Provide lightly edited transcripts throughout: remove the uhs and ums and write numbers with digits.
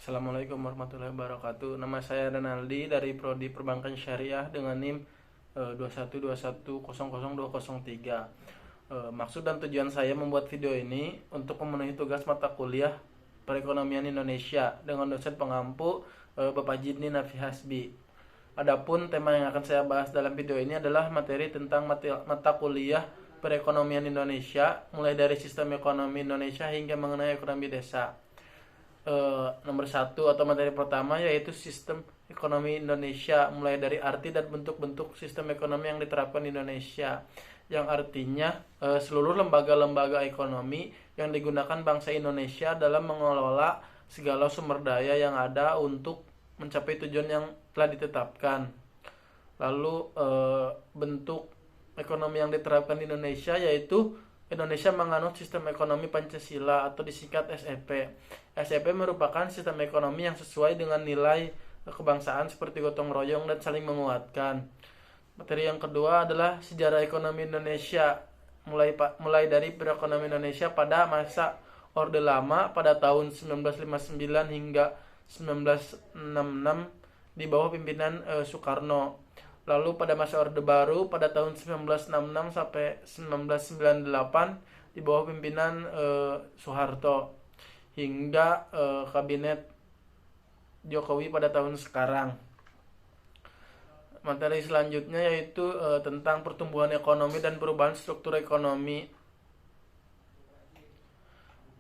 Assalamualaikum warahmatullahi wabarakatuh. Nama saya Renaldi dari Prodi Perbankan Syariah dengan NIM 2121002003. Maksud dan tujuan saya membuat video ini untuk memenuhi tugas mata kuliah Perekonomian Indonesia dengan dosen pengampu Bapak Jidni Nafi Hasbi. Adapun tema yang akan saya bahas dalam video ini adalah materi tentang mata kuliah Perekonomian Indonesia, mulai dari sistem ekonomi Indonesia hingga mengenai ekonomi desa. Nomor satu atau materi pertama yaitu sistem ekonomi Indonesia, mulai dari arti dan bentuk-bentuk sistem ekonomi yang diterapkan di Indonesia, yang artinya seluruh lembaga-lembaga ekonomi yang digunakan bangsa Indonesia dalam mengelola segala sumber daya yang ada untuk mencapai tujuan yang telah ditetapkan. Lalu bentuk ekonomi yang diterapkan di Indonesia yaitu Indonesia menganut sistem ekonomi Pancasila atau disingkat SEP. SEP merupakan sistem ekonomi yang sesuai dengan nilai kebangsaan seperti gotong royong dan saling menguatkan. Materi yang kedua adalah sejarah ekonomi Indonesia, mulai dari perekonomian Indonesia pada masa Orde Lama pada tahun 1959 hingga 1966 di bawah pimpinan Soekarno. Lalu pada masa Orde Baru pada tahun 1966 sampai 1998 di bawah pimpinan Soeharto hingga kabinet Jokowi pada tahun sekarang. Materi selanjutnya yaitu tentang pertumbuhan ekonomi dan perubahan struktur ekonomi.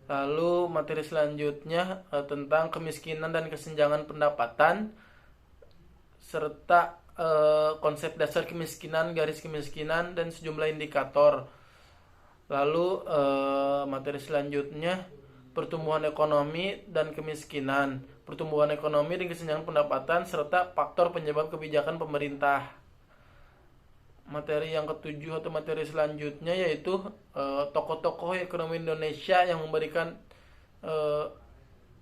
Lalu materi selanjutnya tentang kemiskinan dan kesenjangan pendapatan serta konsep dasar kemiskinan, garis kemiskinan, dan sejumlah indikator. Lalu materi selanjutnya pertumbuhan ekonomi dan kemiskinan, pertumbuhan ekonomi dan kesenjangan pendapatan, serta faktor penyebab kebijakan pemerintah. Materi yang ketujuh atau materi selanjutnya yaitu tokoh-tokoh ekonomi Indonesia yang memberikan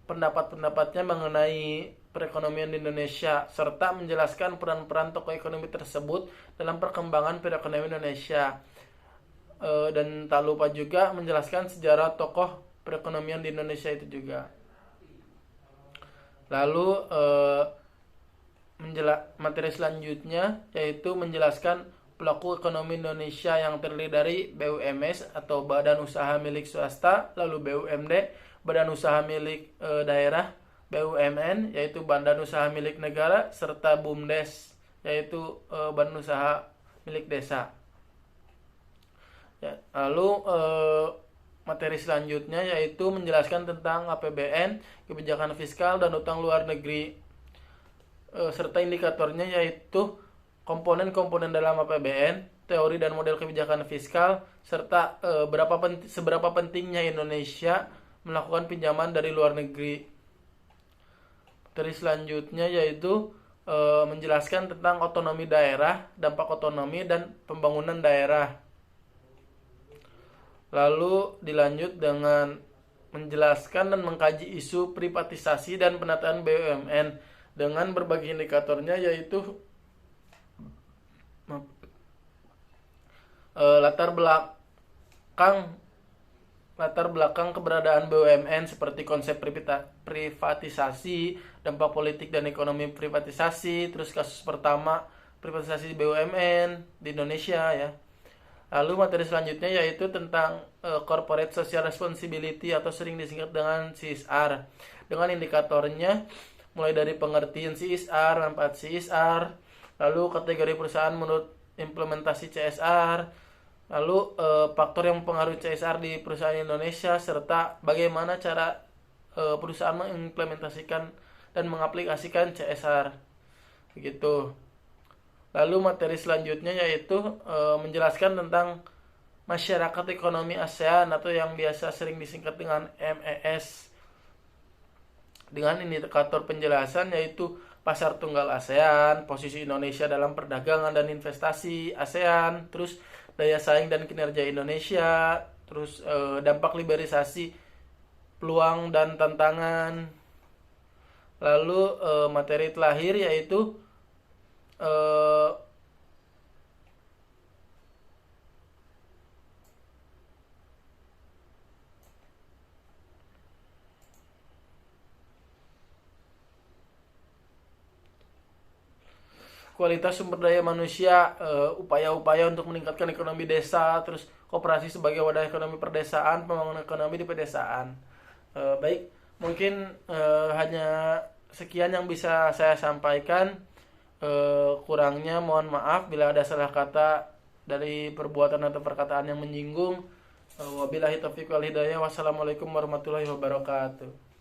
pendapat-pendapatnya mengenai perekonomian di Indonesia serta menjelaskan peran-peran tokoh ekonomi tersebut dalam perkembangan perekonomian Indonesia. Dan tak lupa juga menjelaskan sejarah tokoh perekonomian di Indonesia itu juga. Lalu materi selanjutnya yaitu menjelaskan pelaku ekonomi Indonesia yang terdiri dari BUMS atau Badan Usaha Milik Swasta, lalu BUMD, Badan Usaha Milik Daerah, BUMN yaitu Badan Usaha Milik Negara, serta BUMDes yaitu Badan Usaha Milik Desa. Ya, lalu materi selanjutnya yaitu menjelaskan tentang APBN, kebijakan fiskal, dan utang luar negeri, serta indikatornya yaitu komponen-komponen dalam APBN, teori dan model kebijakan fiskal, serta seberapa pentingnya Indonesia melakukan pinjaman dari luar negeri. Materi selanjutnya yaitu menjelaskan tentang otonomi daerah, dampak otonomi, dan pembangunan daerah. Lalu dilanjut dengan menjelaskan dan mengkaji isu privatisasi dan penataan BUMN dengan berbagai indikatornya yaitu latar belakang keberadaan BUMN seperti konsep privatisasi, dampak politik dan ekonomi privatisasi, terus kasus pertama privatisasi BUMN di Indonesia ya. Lalu materi selanjutnya yaitu tentang Corporate Social Responsibility atau sering disingkat dengan CSR, dengan indikatornya mulai dari pengertian CSR, manfaat CSR, lalu kategori perusahaan menurut implementasi CSR, lalu faktor yang mempengaruhi CSR di perusahaan Indonesia, serta bagaimana cara perusahaan mengimplementasikan dan mengaplikasikan CSR begitu. Lalu materi selanjutnya yaitu menjelaskan tentang masyarakat ekonomi ASEAN atau yang biasa sering disingkat dengan MES, dengan indikator penjelasan yaitu pasar tunggal ASEAN, posisi Indonesia dalam perdagangan dan investasi ASEAN, terus daya saing dan kinerja Indonesia, terus dampak liberalisasi, peluang dan tantangan. Lalu materi terakhir yaitu kualitas sumber daya manusia, upaya-upaya untuk meningkatkan ekonomi desa, terus koperasi sebagai wadah ekonomi perdesaan, pembangunan ekonomi di pedesaan. Baik, mungkin hanya sekian yang bisa saya sampaikan. Kurangnya mohon maaf bila ada salah kata dari perbuatan atau perkataan yang menyinggung. Wabillahi taufiq wal hidayah. Wassalamualaikum warahmatullahi wabarakatuh.